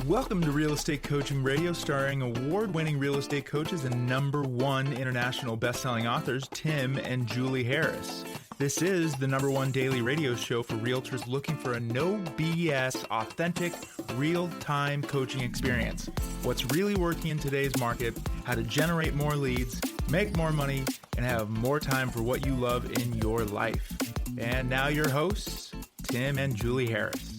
Welcome to Real Estate Coaching Radio, starring award-winning real estate coaches and #1 international best-selling authors, Tim and Julie Harris. This is the #1 daily radio show for realtors looking for a no BS, authentic, real-time coaching experience. What's really working in today's market, how to generate more leads, make more money, and have more time for what you love in your life. And now your hosts, Tim and Julie Harris.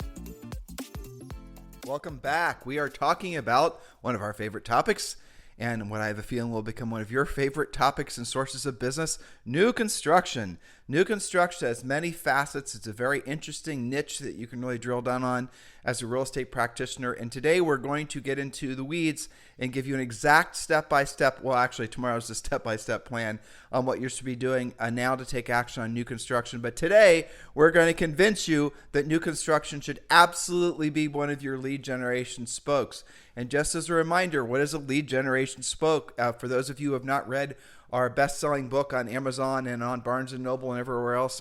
Welcome back. We are talking about one of our favorite topics, and what I have a feeling will become one of your favorite topics and sources of business, new construction. New construction has many facets. It's a very interesting niche that you can really drill down on as a real estate practitioner. And today we're going to get into the weeds and give you an exact step-by-step, well, actually tomorrow's a step-by-step plan on what you should be doing now to take action on new construction. But today we're going to convince you that new construction should absolutely be one of your lead generation spokes. And just as a reminder, what is a lead generation spoke? For those of you who have not read our best-selling book on Amazon and on Barnes & Noble and everywhere else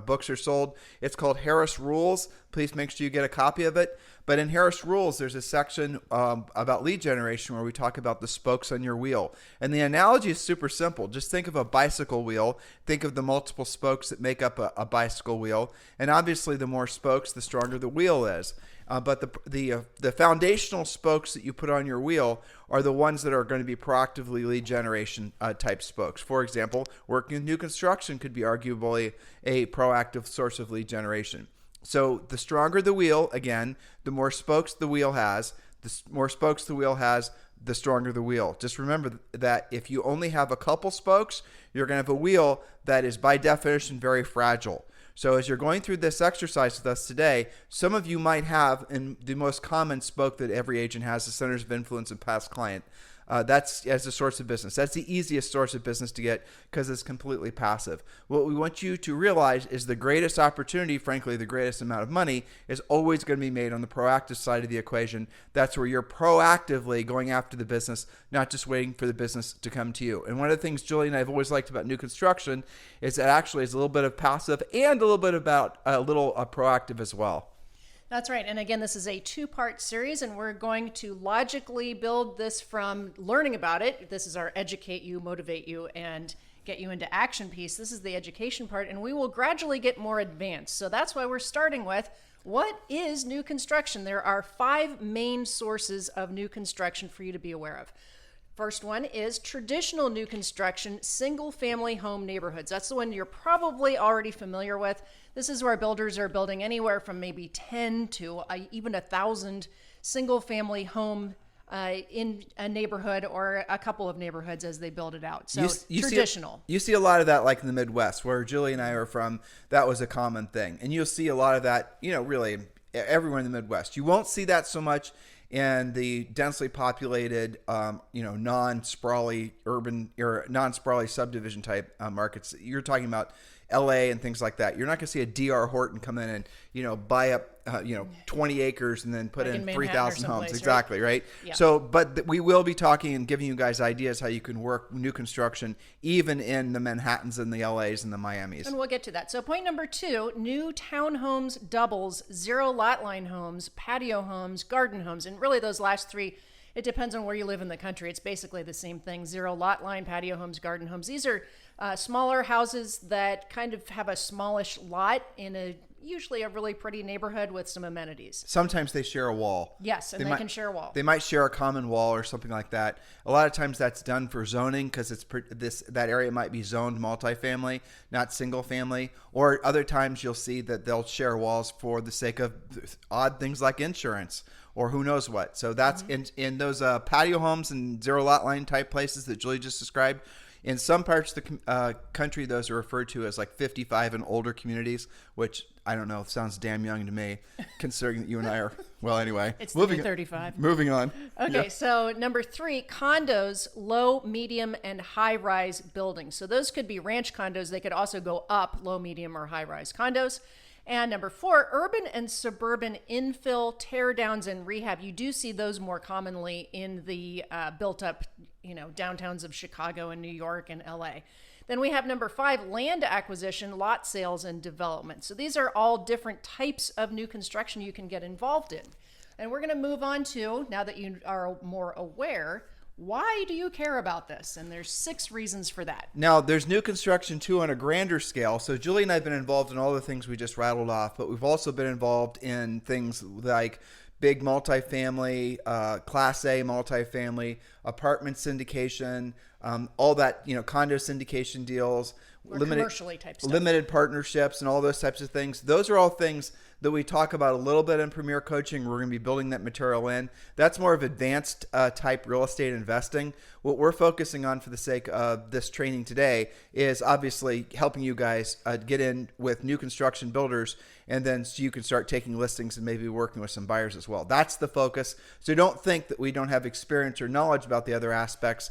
books are sold, it's called Harris Rules. Please make sure you get a copy of it. But in Harris Rules, there's a section about lead generation where we talk about the spokes on your wheel. And the analogy is super simple. Just think of a bicycle wheel. Think of the multiple spokes that make up a bicycle wheel. And obviously, the more spokes, the stronger the wheel is. But the foundational spokes that you put on your wheel are the ones that are going to be proactively lead generation type spokes. For example, working in new construction could be arguably a proactive source of lead generation. So the stronger the wheel, again, the more spokes the wheel has. The more spokes the wheel has, the stronger the wheel. Just remember that if you only have a couple spokes, you're going to have a wheel that is by definition very fragile. So as you're going through this exercise with us today, some of you might have, and the most common spoke that every agent has, the centers of influence and past client. That's as a source of business. That's the easiest source of business to get because it's completely passive. What we want you to realize is the greatest opportunity, frankly, the greatest amount of money is always going to be made on the proactive side of the equation. That's where you're proactively going after the business, not just waiting for the business to come to you. And one of the things Julie and I have always liked about new construction is that actually it's a little bit of passive and a little bit about a little proactive as well. That's right. And again, this is a two-part series, and we're going to logically build this from learning about it. This is our educate you, motivate you, and get you into action piece. This is the education part, and we will gradually get more advanced. So that's why we're starting with, what is new construction? There are 5 main sources of new construction for you to be aware of. First one is traditional new construction, single-family home neighborhoods. That's the one you're probably already familiar with. This is where builders are building anywhere from maybe 10 to even 1,000 single-family home in a neighborhood or a couple of neighborhoods as they build it out. So traditional. You see a lot of that like in the Midwest, where Julie and I are from. That was a common thing. And you'll see a lot of that, really everywhere in the Midwest. You won't see that so much in the densely populated, non-sprawly urban or non-sprawly subdivision type markets. You're talking about LA and things like that. You're not going to see a DR Horton come in and buy up 20 acres and then put like in 3,000 homes. Exactly, right? Yeah. So, but we will be talking and giving you guys ideas how you can work new construction even in the Manhattans and the LAs and the Miamis. And we'll get to that. So point number 2, new townhomes, doubles, zero lot line homes, patio homes, garden homes. And really those last 3, it depends on where you live in the country. It's basically the same thing. Zero lot line, patio homes, garden homes. These are smaller houses that kind of have a smallish lot in usually a really pretty neighborhood with some amenities. Sometimes they share a wall. Yes, and they can share a wall. They might share a common wall or something like that. A lot of times that's done for zoning because that area might be zoned multifamily, not single family. Or other times you'll see that they'll share walls for the sake of odd things like insurance or who knows what. So that's in those patio homes and zero lot line type places that Julie just described. In some parts of the country, those are referred to as like 55 and older communities, which I don't know, sounds damn young to me, considering that you and I are, well, anyway. It's 35. Moving on. Okay, So number 3, condos, low, medium, and high-rise buildings. So those could be ranch condos. They could also go up, low, medium, or high-rise condos. And number 4, urban and suburban infill, teardowns, and rehab. You do see those more commonly in the built-up, downtowns of Chicago and New York and LA. Then we have number 5, land acquisition, lot sales, and development. So these are all different types of new construction you can get involved in. And we're going to move on to, now that you are more aware, why do you care about this? And there's 6 reasons for that. Now, there's new construction too on a grander scale. So Julie and I have been involved in all the things we just rattled off, but we've also been involved in things like big multifamily, Class A multifamily, apartment syndication, all that, condo syndication deals, Or commercially type stuff. limited partnerships, and all those types of things. Those are all things that we talk about a little bit in Premier Coaching. We're going to be building that material in. That's more of advanced type real estate investing. What we're focusing on for the sake of this training today is obviously helping you guys get in with new construction builders, and then so you can start taking listings and maybe working with some buyers as well. That's the focus. So don't think that we don't have experience or knowledge about the other aspects.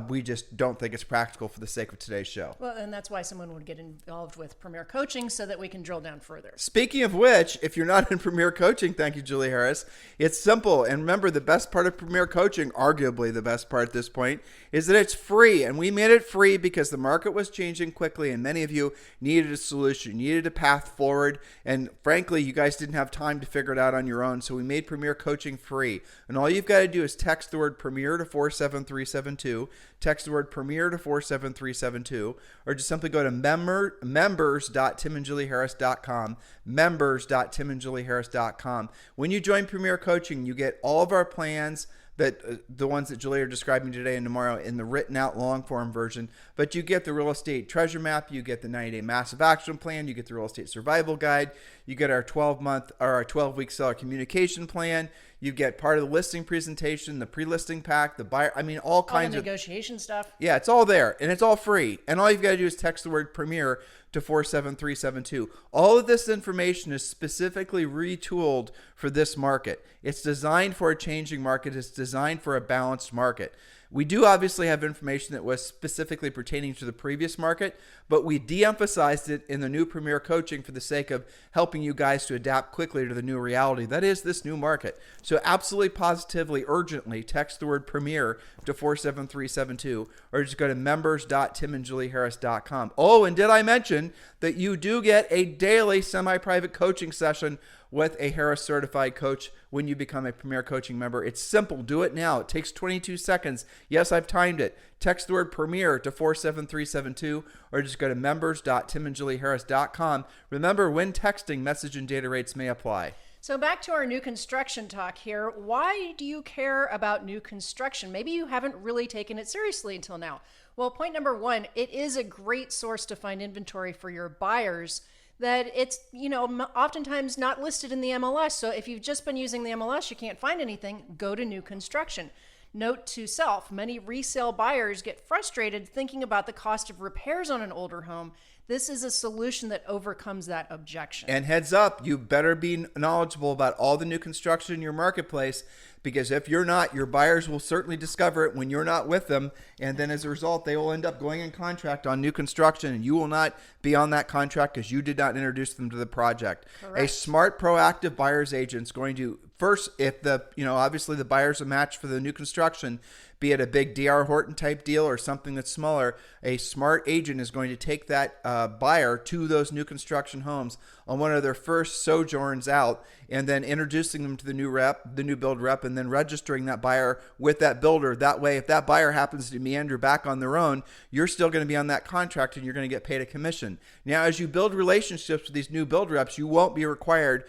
We just don't think it's practical for the sake of today's show. Well, and that's why someone would get involved with Premier Coaching so that we can drill down further. Speaking of which, if you're not in Premier Coaching, thank you, Julie Harris, it's simple. And remember, the best part of Premier Coaching, arguably the best part at this point, is that it's free. And we made it free because the market was changing quickly and many of you needed a solution, needed a path forward. And frankly, you guys didn't have time to figure it out on your own. So we made Premier Coaching free. And all you've got to do is text the word Premier to 47372. Text the word Premier to 47372, or just simply go to members.timandjulieharris.com, members.timandjulieharris.com. When you join Premier Coaching, you get all of our plans, that the ones that Julie are describing today and tomorrow in the written out long form version, but you get the real estate treasure map, you get the 90-day massive action plan, you get the real estate survival guide, you get our 12-week seller communication plan, you get part of the listing presentation, the pre-listing pack, the buyer, all kinds of of negotiation stuff. Yeah, it's all there and it's all free. And all you've got to do is text the word Premier to 47372. All of this information is specifically retooled for this market. It's designed for a changing market. It's designed for a balanced market. We do obviously have information that was specifically pertaining to the previous market, but we de-emphasized it in the new Premier Coaching for the sake of helping you guys to adapt quickly to the new reality. That is this new market. So absolutely, positively, urgently, text the word Premier to 47372, or just go to members.timandjulieharris.com. Oh, and did I mention that you do get a daily semi-private coaching session with a Harris certified coach when you become a Premier Coaching member? It's simple. Do it now. It takes 22 seconds. Yes, I've timed it. Text the word Premier to 47372, or just go to members.timandjulieharris.com. Remember, when texting, message and data rates may apply. So back to our new construction talk here. Why do you care about new construction? Maybe you haven't really taken it seriously until now. Well, point number 1, it is a great source to find inventory for your buyers that it's, oftentimes not listed in the MLS. So if you've just been using the MLS, you can't find anything, go to new construction. Note to self, many resale buyers get frustrated thinking about the cost of repairs on an older home. This is a solution that overcomes that objection. And heads up, you better be knowledgeable about all the new construction in your marketplace, because if you're not, your buyers will certainly discover it when you're not with them. And then as a result, they will end up going in contract on new construction, and you will not be on that contract because you did not introduce them to the project. Correct. A smart, proactive buyer's agent is going to first, if obviously the buyer's a match for the new construction, be it a big D.R. Horton type deal or something that's smaller, a smart agent is going to take that buyer to those new construction homes on one of their first sojourns out, and then introducing them to the new build rep, and then registering that buyer with that builder. That way, if that buyer happens to meander back on their own, you're still going to be on that contract and you're going to get paid a commission. Now, as you build relationships with these new build reps, you won't be required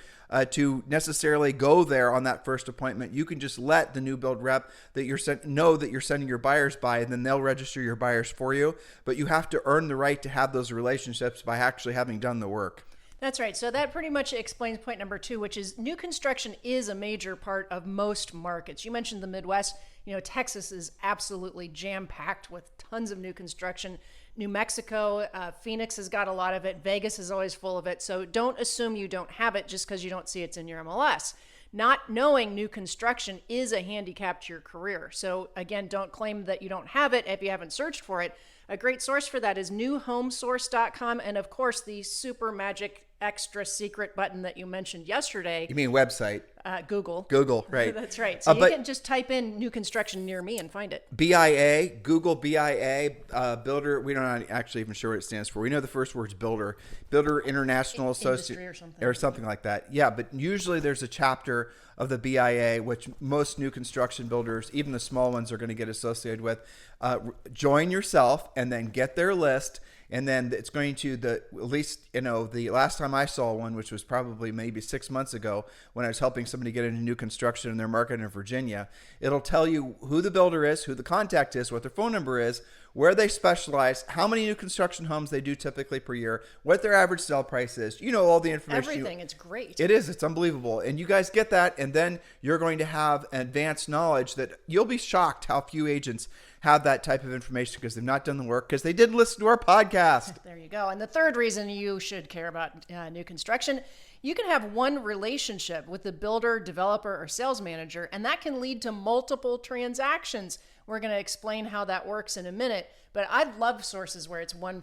to necessarily go there on that first appointment. You can just let the new build rep that you're know that you're sending your buyers by, and then they'll register your buyers for you. But you have to earn the right to have those relationships by actually having done the work. That's right. So that pretty much explains point number 2, which is new construction is a major part of most markets. You mentioned the Midwest. Texas is absolutely jam-packed with tons of new construction. New Mexico, Phoenix has got a lot of it. Vegas is always full of it. So don't assume you don't have it just because you don't see it's in your MLS. Not knowing new construction is a handicap to your career. So again, don't claim that you don't have it if you haven't searched for it. A great source for that is newhomesource.com, and of course the super magic extra secret button that you mentioned yesterday. You mean website? Google. Google, right. That's right. So you but can just type in new construction near me and find it. BIA, Google BIA, builder. We don't actually even sure what it stands for. We know the first word's builder. Builder International Association. Or something like that. Yeah, but usually there's a chapter of the BIA, which most new construction builders, even the small ones, are going to get associated with. Join yourself and then get their list. And then it's going to at least, the last time I saw one, which was probably maybe 6 months ago when I was helping somebody get into new construction in their market in Virginia, it'll tell you who the builder is, who the contact is, what their phone number is, where they specialize, how many new construction homes they do typically per year, what their average sale price is. All the information. Everything. It's great. It is. It's unbelievable. And you guys get that. And then you're going to have advanced knowledge that you'll be shocked how few agents have that type of information because they've not done the work because they didn't listen to our podcast. There you go. And the third reason you should care about new construction, you can have one relationship with the builder, developer, or sales manager, and that can lead to multiple transactions. We're going to explain how that works in a minute, but I love sources where it's one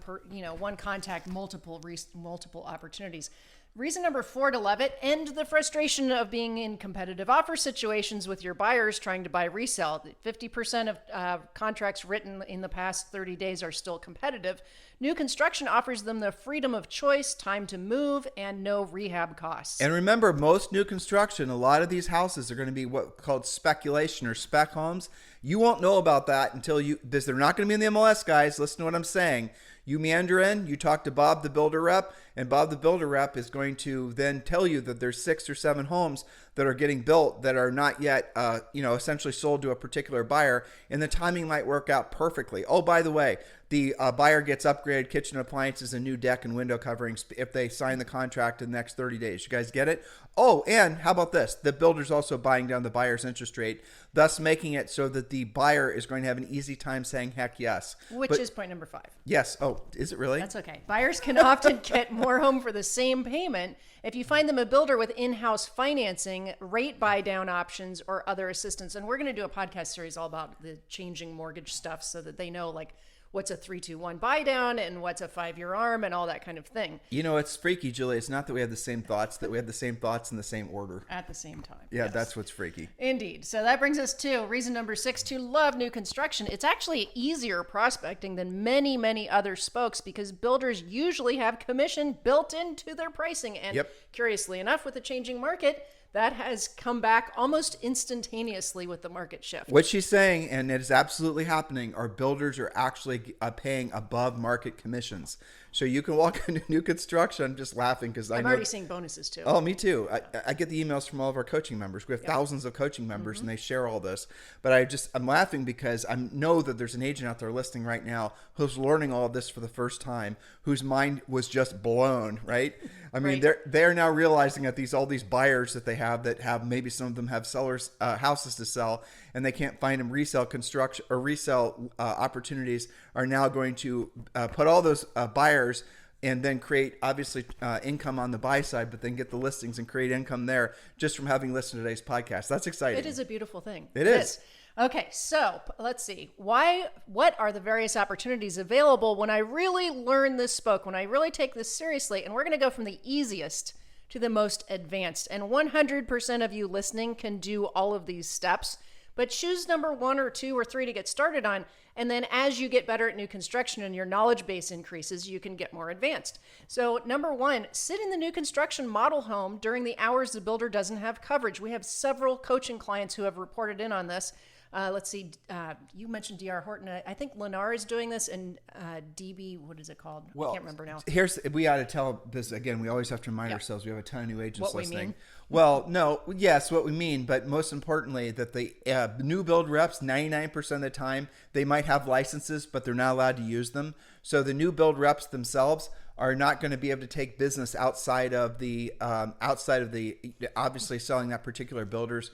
contact, multiple opportunities. Reason number 4 to love it, end the frustration of being in competitive offer situations with your buyers trying to buy resale. 50% of contracts written in the past 30 days are still competitive. New construction offers them the freedom of choice, time to move, and no rehab costs. And remember, most new construction, a lot of these houses are going to be what called speculation or spec homes. You won't know about that until they're not going to be in the MLS, guys. Listen to what I'm saying. You meander in, you talk to Bob, the builder rep, and Bob, the builder rep, is going to then tell you that there's 6 or 7 homes that are getting built that are not yet, essentially sold to a particular buyer, and the timing might work out perfectly. Oh, by the way, the buyer gets upgraded kitchen appliances and new deck and window coverings if they sign the contract in the next 30 days. You guys get it? Oh, and how about this? The builder's also buying down the buyer's interest rate, thus making it so that the buyer is going to have an easy time saying heck yes. Which is point number 5. Yes. Oh, is it really? That's okay. Buyers can often get more home for the same payment if you find them a builder with in-house financing, rate buy-down options, or other assistance. And we're going to do a podcast series all about the changing mortgage stuff so that they know what's a 3-2-1 buy down and what's a 5-year ARM and all that kind of thing. It's freaky, Julie. It's not that we have the same thoughts, that we have the same thoughts in the same order. At the same time. Yeah, yes. That's what's freaky. Indeed. So that brings us to reason number 6 to love new construction. It's actually easier prospecting than many, many other spokes because builders usually have commission built into their pricing. And curiously enough, with the changing market, that has come back almost instantaneously with the market shift. What she's saying, and it is absolutely happening, are builders are actually paying above market commissions. So you can walk into new construction. I'm just laughing because I'm already seeing bonuses too. Oh, me too. I get the emails from all of our coaching members. We have thousands of coaching members and they share all this. But I'm laughing because I know that there's an agent out there listening right now who's learning all of this for the first time, whose mind was just blown, right? I mean, they're now realizing that all these buyers that they have maybe some of them have sellers houses to sell and they can't find them resale construction or resale opportunities are now going to put all those buyers and then create obviously income on the buy side, but then get the listings and create income there just from having listened to today's podcast. That's exciting. It is a beautiful thing. It is. Okay, so let's see. What are the various opportunities available when I really learn this spoke, when I really take this seriously? And we're going to go from the easiest to the most advanced. And 100% of you listening can do all of these steps, but choose number 1 or 2 or 3 to get started on. And then as you get better at new construction and your knowledge base increases, you can get more advanced. So number 1, sit in the new construction model home during the hours the builder doesn't have coverage. We have several coaching clients who have reported in on this. Let's see, you mentioned D.R. Horton. I think Lennar is doing this, and DB, what is it called? I can't remember now. We ought to tell this again. We always have to remind ourselves we have a ton of new agents listening. We mean? Well, no, yes, what we mean, but most importantly, that the new build reps, 99% of the time, they might have licenses, but they're not allowed to use them. So the new build reps themselves are not going to be able to take business outside of the obviously selling that particular builder's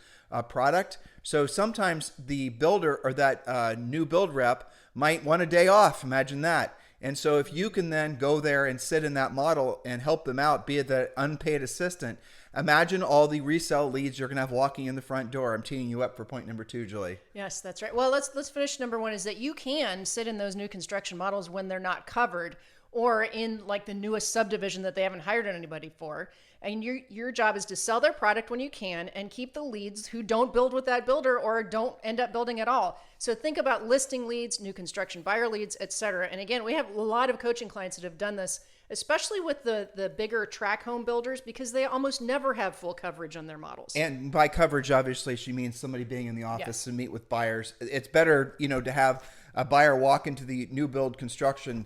product. So sometimes the builder or that new build rep might want a day off. Imagine that. And so if you can then go there and sit in that model and help them out, be it the unpaid assistant, imagine all the resale leads you're going to have walking in the front door. I'm teeing you up for point number 2, Julie. Yes, that's right. Well, let's finish number 1 is that you can sit in those new construction models when they're not covered, or in like the newest subdivision that they haven't hired anybody for. And your job is to sell their product when you can and keep the leads who don't build with that builder or don't end up building at all. So think about listing leads, new construction buyer leads, etc. And again, we have a lot of coaching clients that have done this, especially with the bigger track home builders, because they almost never have full coverage on their models. And by coverage, obviously, she means somebody being in the office Yes. to meet with buyers. It's better, to have a buyer walk into the new build construction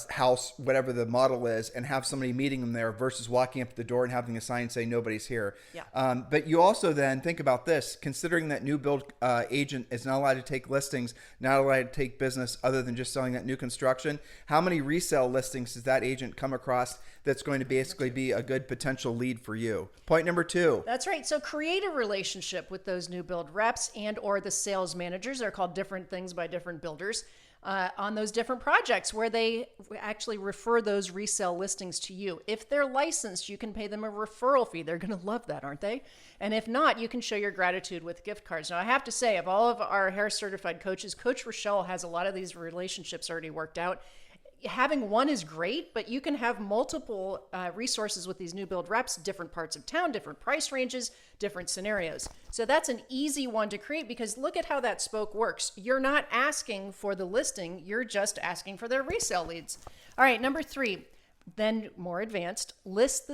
house, whatever the model is, and have somebody meeting them there versus walking up to the door and having a sign say nobody's here. Yeah. But you also then think about this, considering that new build agent is not allowed to take listings, not allowed to take business other than just selling that new construction. How many resale listings does that agent come across that's going to basically be a good potential lead for you? Point number 2. That's right. So create a relationship with those new build reps and or the sales managers. They're called different things by different builders. On those different projects where they actually refer those resale listings to you. If they're licensed, you can pay them a referral fee. They're going to love that, aren't they? And if not, you can show your gratitude with gift cards. Now, I have to say, of all of our Harris certified coaches, Coach Rochelle has a lot of these relationships already worked out. Having one is great, but you can have multiple resources with these new build reps, different parts of town, different price ranges, different scenarios. So that's an easy one to create because look at how that spoke works. You're not asking for the listing, you're just asking for their resale leads. All right, number 3, then more advanced, list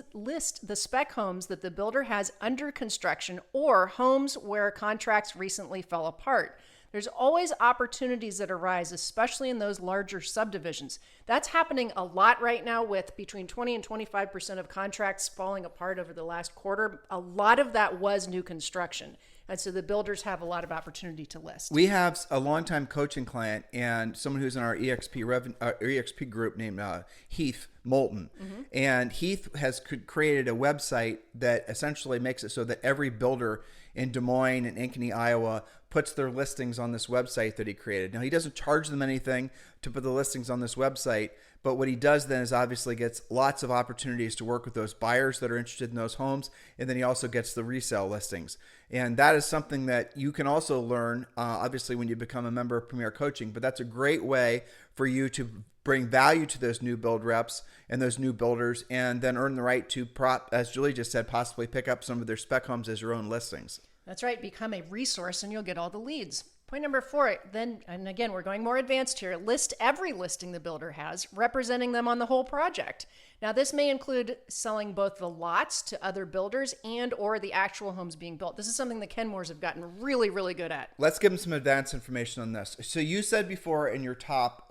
the spec homes that the builder has under construction or homes where contracts recently fell apart. There's always opportunities that arise, especially in those larger subdivisions. That's happening a lot right now with between 20 and 25% of contracts falling apart over the last quarter. A lot of that was new construction. And so the builders have a lot of opportunity to list. We have a longtime coaching client and someone who's in our EXP group named Heath Moulton. Mm-hmm. And Heath has created a website that essentially makes it so that every builder in Des Moines and Ankeny, Iowa, puts their listings on this website that he created. Now, he doesn't charge them anything to put the listings on this website, but what he does then is obviously gets lots of opportunities to work with those buyers that are interested in those homes, and then he also gets the resale listings. And that is something that you can also learn, obviously, when you become a member of Premier Coaching, but that's a great way for you to bring value to those new build reps and those new builders, and then earn the right to, as Julie just said, possibly pick up some of their spec homes as your own listings. That's right. Become a resource and you'll get all the leads. Point number 4, then, and again, we're going more advanced here, list every listing the builder has, representing them on the whole project. Now, this may include selling both the lots to other builders and or the actual homes being built. This is something the Kenmores have gotten really, really good at. Let's give them some advanced information on this. So you said before in your top,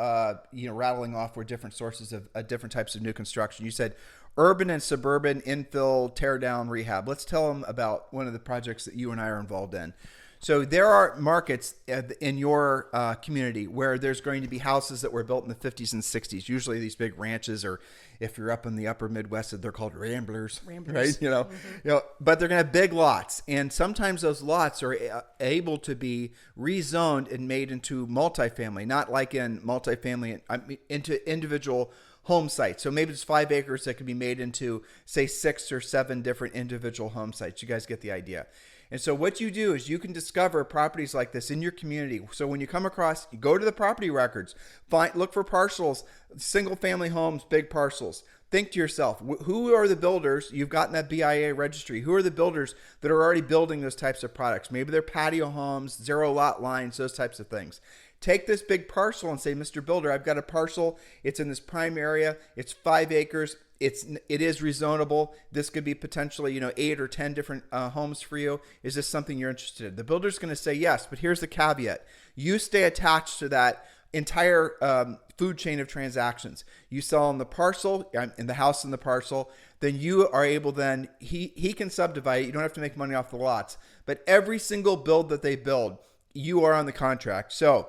rattling off were different sources of different types of new construction. You said urban and suburban, infill, teardown, rehab. Let's tell them about one of the projects that you and I are involved in. So there are markets in your community where there's going to be houses that were built in the 50s and 60s. Usually these big ranches, or if you're up in the upper Midwest, they're called ramblers. Right? Mm-hmm. But they're going to have big lots, and sometimes those lots are able to be rezoned and made into multifamily, not like in multifamily, into individual home sites. So maybe it's 5 acres that can be made into, say, 6 or 7 different individual home sites. You guys get the idea. And so what you do is you can discover properties like this in your community. So when you come across, you go to the property records, look for parcels, single family homes, big parcels. Think to yourself, who are the builders? You've gotten that BIA registry. Who are the builders that are already building those types of products? Maybe they're patio homes, 0 lot lines, those types of things. Take this big parcel and say, Mr. Builder, I've got a parcel. It's in this prime area. It's 5 acres. It is rezonable. This could be potentially, 8 or 10 different homes for you. Is this something you're interested in? The builder's going to say yes, but here's the caveat. You stay attached to that entire food chain of transactions. You sell on the parcel, in the house and the parcel, then you are able he can subdivide it. You don't have to make money off the lots. But every single build that they build, you are on the contract. So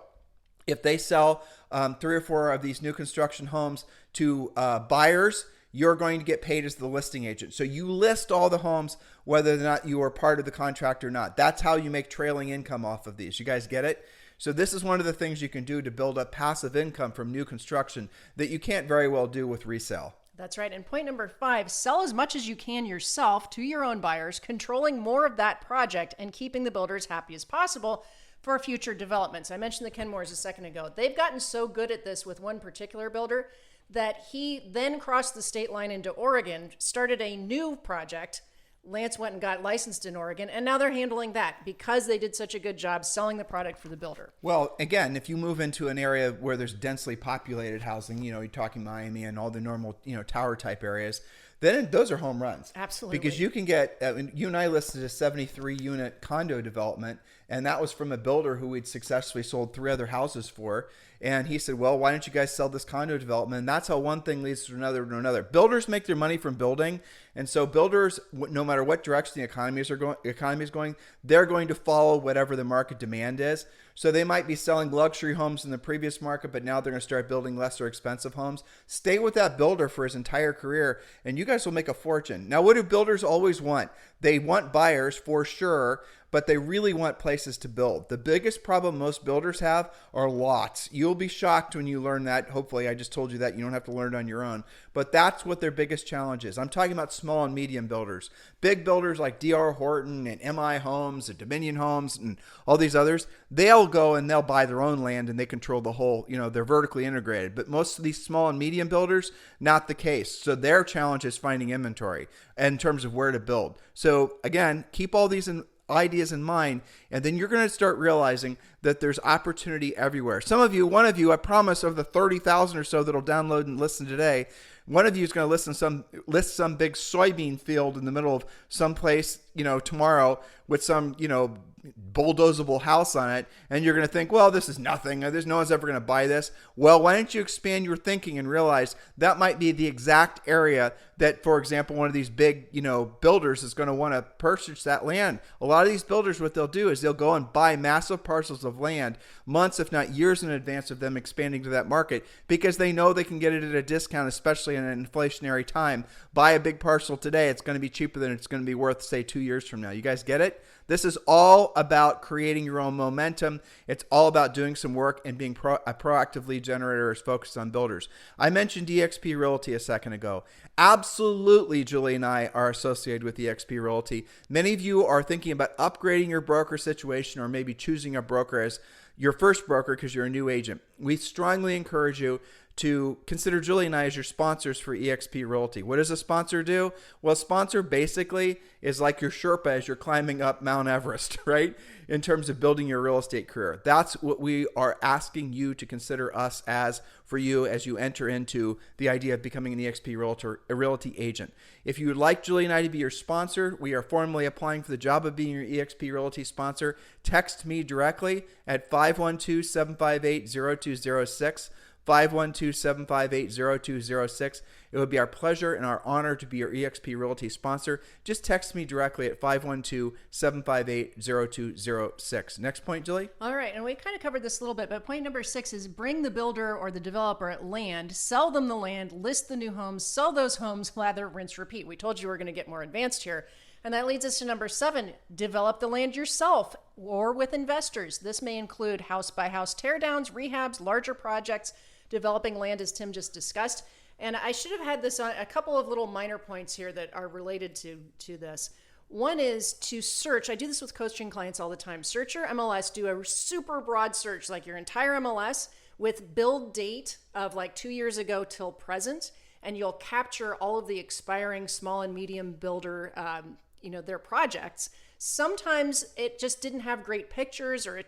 if they sell 3 or 4 of these new construction homes to buyers, you're going to get paid as the listing agent. So you list all the homes, whether or not you are part of the contract or not. That's how you make trailing income off of these. You guys get it? So this is one of the things you can do to build up passive income from new construction that you can't very well do with resale. That's right. And point number 5, sell as much as you can yourself to your own buyers, controlling more of that project and keeping the builder as happy as possible for future developments. I mentioned the Kenmores a second ago. They've gotten so good at this with one particular builder that he then crossed the state line into Oregon, started a new project. Lance went and got licensed in Oregon, and now they're handling that because they did such a good job selling the product for the builder. Well, again, if you move into an area where there's densely populated housing, you're talking Miami and all the normal, tower type areas, then those are home runs. Absolutely. Because you can get, you and I listed a 73 unit condo development, and that was from a builder who we'd successfully sold 3 other houses for. And he said, well, why don't you guys sell this condo development? And that's how one thing leads to another to another. Builders make their money from building. And so builders, no matter what direction the economy is going, they're going to follow whatever the market demand is. So they might be selling luxury homes in the previous market, but now they're going to start building lesser expensive homes. Stay with that builder for his entire career, and you guys will make a fortune. Now, what do builders always want? They want buyers for sure, but they really want places to build. The biggest problem most builders have are lots. You'll be shocked when you learn that. Hopefully, I just told you that. You don't have to learn it on your own. But that's what their biggest challenge is. I'm talking about small and medium builders. Big builders like D.R. Horton and M.I. Homes and Dominion Homes and all these others, they'll go and they'll buy their own land and they control the whole, they're vertically integrated. But most of these small and medium builders, not the case. So their challenge is finding inventory in terms of where to build. So again, keep all these ideas in mind, and then you're going to start realizing that there's opportunity everywhere. Some of you, one of you, I promise, of the 30,000 or so that'll download and listen today, one of you is going to list some big soybean field in the middle of some place, tomorrow with some, bulldozable house on it, and you're going to think, well, this is nothing. There's no one's ever going to buy this. Well, why don't you expand your thinking and realize that might be the exact area that, for example, one of these big, builders is going to want to purchase that land. A lot of these builders, what they'll do is they'll go and buy massive parcels of land months, if not years in advance of them expanding to that market, because they know they can get it at a discount, especially in an inflationary time. Buy a big parcel today. It's going to be cheaper than it's going to be worth, say, 2 years from now. You guys get it? This is all about creating your own momentum. It's all about doing some work and being a proactive lead generator is focused on builders. I mentioned eXp Realty a second ago. Absolutely, Julie and I are associated with eXp Realty. Many of you are thinking about upgrading your broker situation or maybe choosing a broker as your first broker because you're a new agent. We strongly encourage you to consider Julie and I as your sponsors for eXp Realty. What does a sponsor do? Well, a sponsor basically is like your Sherpa as you're climbing up Mount Everest, right? In terms of building your real estate career. That's what we are asking you to consider us as for you as you enter into the idea of becoming an eXp Realty agent. If you would like Julie and I to be your sponsor, we are formally applying for the job of being your eXp Realty sponsor. Text me directly at 512-758-0206. 512-758-0206. It would be our pleasure and our honor to be your eXp Realty sponsor. Just text me directly at 512-758-0206. Next point, Julie. All right, and we kind of covered this a little bit, but point number 6 is bring the builder or the developer land, sell them the land, list the new homes, sell those homes, lather, rinse, repeat. We told you we're going to get more advanced here. And that leads us to number 7, develop the land yourself or with investors. This may include house-by-house teardowns, rehabs, larger projects, developing land as Tim just discussed. And I should have had this on a couple of little minor points here that are related to this. One is to search. I do this with coaching clients all the time. Search your MLS, do a super broad search, like your entire MLS with build date of like 2 years ago till present. And you'll capture all of the expiring small and medium builder, their projects. Sometimes it just didn't have great pictures, or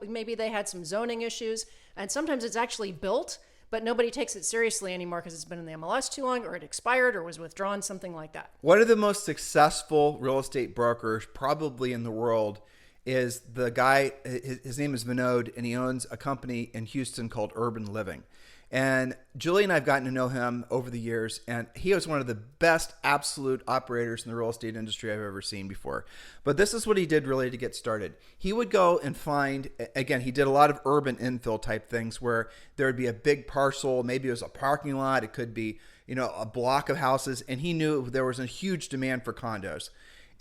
maybe they had some zoning issues. And sometimes it's actually built, but nobody takes it seriously anymore because it's been in the MLS too long, or it expired or was withdrawn, something like that. One of the most successful real estate brokers probably in the world is the guy, his name is Vinod, and he owns a company in Houston called Urban Living. And Julie and I have gotten to know him over the years, and he was one of the best absolute operators in the real estate industry I've ever seen before. But this is what he did really to get started. He would go and find, again, he did a lot of urban infill type things where there would be a big parcel, maybe it was a parking lot, it could be, a block of houses, and he knew there was a huge demand for condos.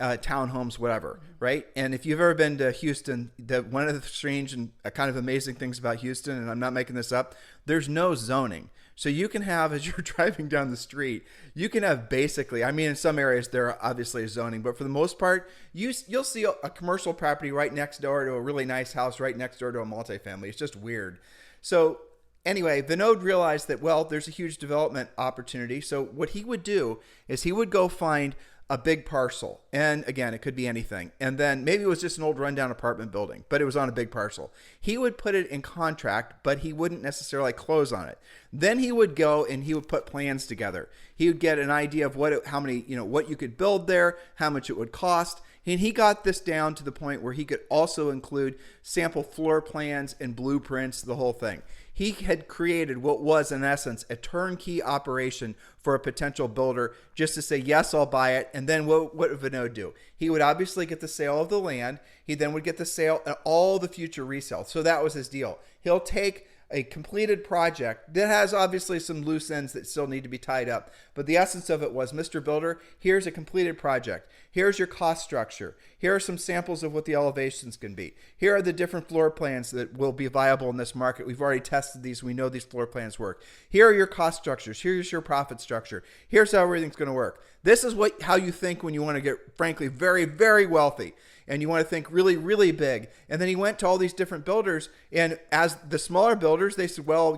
Townhomes, whatever, right? And if you've ever been to Houston, one of the strange and kind of amazing things about Houston, and I'm not making this up, there's no zoning. So you can have, as you're driving down the street, you can have basically, in some areas there obviously is zoning, but for the most part, you'll see a commercial property right next door to a really nice house right next door to a multifamily. It's just weird. So Anyway, Vinod realized that, well, there's a huge development opportunity. So what he would do is he would go find a big parcel. And again, it could be anything. And then maybe it was just an old rundown apartment building, but it was on a big parcel. He would put it in contract, but he wouldn't necessarily close on it. Then he would go and he would put plans together. He would get an idea of what you could build there, how much it would cost. And he got this down to the point where he could also include sample floor plans and blueprints, the whole thing. He had created what was, in essence, a turnkey operation for a potential builder just to say, yes, I'll buy it. And then what would Vinod do? He would obviously get the sale of the land. He then would get the sale and all the future resale. So that was his deal. He'll take a completed project that has obviously some loose ends that still need to be tied up. But the essence of it was, Mr. Builder, here's a completed project. Here's your cost structure. Here are some samples of what the elevations can be. Here are the different floor plans that will be viable in this market. We've already tested these. We know these floor plans work. Here are your cost structures. Here's your profit structure. Here's how everything's going to work. This is how you think when you want to get, frankly, very, very wealthy. And you want to think really, really big. And then he went to all these different builders. And as the smaller builders, they said, well,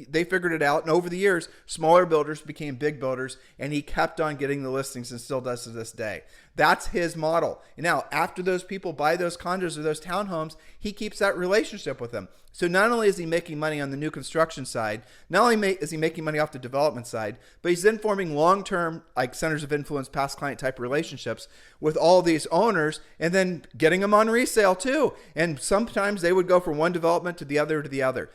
they figured it out. And over the years, smaller builders became big builders. And he kept on getting the listings and still does to this day. That's his model. And now, after those people buy those condos or those townhomes, he keeps that relationship with them. So not only is he making money on the new construction side, not only is he making money off the development side, but he's then forming long-term, like centers of influence, past client type relationships with all these owners, and then getting them on resale too. And sometimes they would go from one development to the other to the other.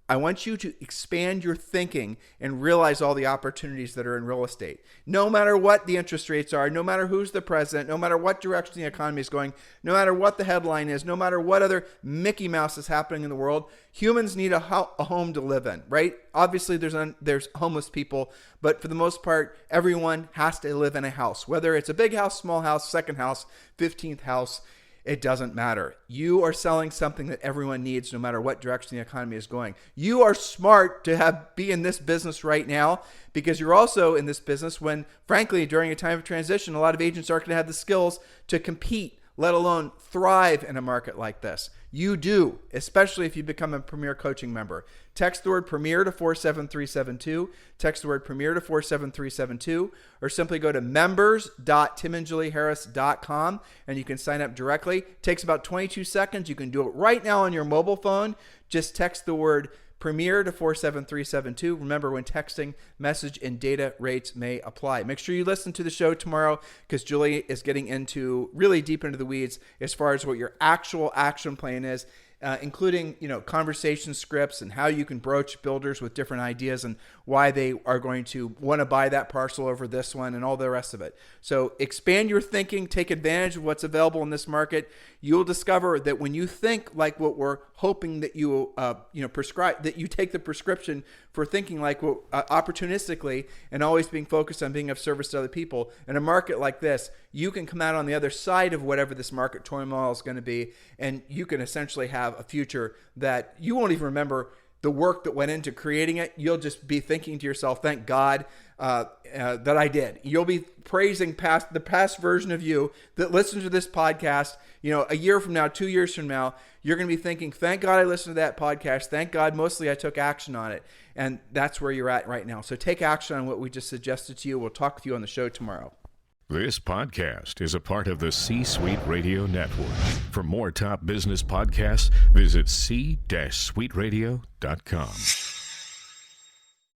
I want you to expand your thinking and realize all the opportunities that are in real estate. No matter what the interest rates are, no matter who's the president, no matter what direction the economy is going, no matter what the headline is, no matter what other Mickey Mouse is happening in the world, humans need a home to live in, right? Obviously, there's homeless people, but for the most part, everyone has to live in a house. Whether it's a big house, small house, second house, 15th house, it doesn't matter. You are selling something that everyone needs no matter what direction the economy is going. You are smart to be in this business right now because you're also in this business when, frankly, during a time of transition, a lot of agents aren't going to have the skills to compete, let alone thrive in a market like this. You do, especially if you become a Premier Coaching member. Text the word Premier to 47372. Text the word Premier to 47372, or simply go to members.timandjulieharris.com and you can sign up directly. It takes about 22 seconds. You can do it right now on your mobile phone. Just text the word Premier to 47372. Remember, when texting, message and data rates may apply. Make sure you listen to the show tomorrow because Julie is getting really deep into the weeds as far as what your actual action plan is, including conversation scripts and how you can broach builders with different ideas and why they are going to want to buy that parcel over this one and all the rest of it. So expand your thinking, take advantage of what's available in this market. You'll discover that when you think like what we're hoping that you prescribe, that you take the prescription for thinking like opportunistically and always being focused on being of service to other people. In a market like this, you can come out on the other side of whatever this market turmoil is going to be, and you can essentially have a future that you won't even remember the work that went into creating it. You'll just be thinking to yourself, thank God that I did. You'll be praising the past version of you that listened to this podcast. A year from now, 2 years from now, you're going to be thinking, thank God I listened to that podcast. Thank God mostly I took action on it. And that's where you're at right now. So take action on what we just suggested to you. We'll talk with you on the show tomorrow. This podcast is a part of the C-Suite Radio Network. For more top business podcasts, visit c-suiteradio.com.